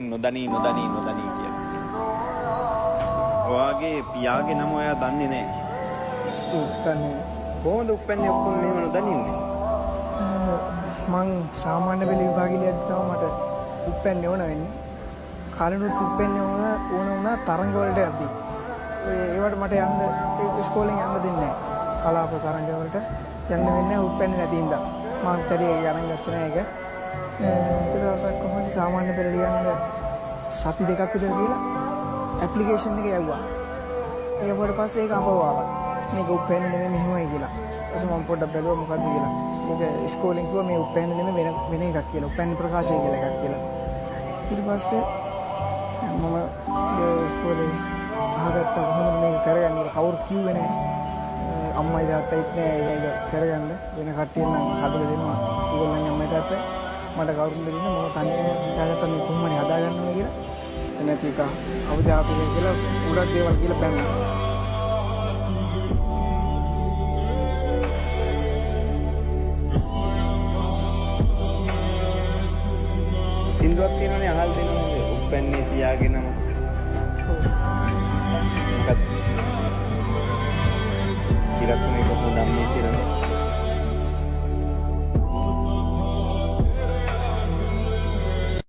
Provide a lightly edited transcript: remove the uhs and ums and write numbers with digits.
නොදනී කියලා. ඔයාගේ පියාගේ නම ඔයා දන්නේ නැහැ. දන්නේ කොහොමද උප්පැන්නේ ඔක්කොම මෙහෙම නොදනී උනේ? මං සාමාන්‍ය පෙළ විභාගිලියක් ගාව මට උප්පැන්නේ ඕන වෙන්නේ. කලිනුත් උප්පැන්නේ ඕන වුණා තරඟ වලට යද්දි. ඒවට මට යන්න ඉස්කෝලෙන් යන්න දෙන්නේ නැහැ. කලාප තරඟ වලට යන්න වෙන්නේ නැහැ උප්පැන්නේ නැති හින්දා. මං තරේ ගණන් ගත්තේ නැහැ ඒක. ඒක දවසක් කොහොමද සාමාන්‍ය පෙළ ලියන්න සති දෙකක් විතර කියලා ඇප්ලිකේෂන් එක යවුවා. ඒකට පස්සේ ඒක අපව ආවා. මේක උප්පැන්නේ නෙමෙයි මෙහෙමයි කියලා. ඊට පස්සේ මම පොඩ්ඩක් බැලුවා මොකද්ද කියලා. ඒක ඉස්කෝලෙන් කිව්වා මේ උප්පැන්නේ නෙමෙයි වෙන එකක් කියලා. උප්පැන්නේ ප්‍රකාශය කියලා එකක් කියලා. ඊට පස්සේ මම ඉස්කෝලේ අහගත්තා කොහොමද මේක කරගන්නේ කවුරු කිව්වේ නැහැ. අම්මයි තාත්තයිත් නෑ ඒක කරගන්න. වෙන කට්ටිය නම් හදලා දෙනවා. ඒගොල්ලන් අම්මයි තාත්තයි මට කවුරුන් දෙන්න මම තනියම හිතාගත්තා මේ කොහොමද හදාගන්න ඕන කියලා. නැති එක අවදාපේ කියලා උඩක් දේවල් කියලා පැන්නා. සින්දුවක් තියෙනවනේ අහල් දෙනවනේ උප්පැන්නේ පියාගේ නම. මොකක්ද? ඉරක්නේ කොහොමද නම් මේ කියලා.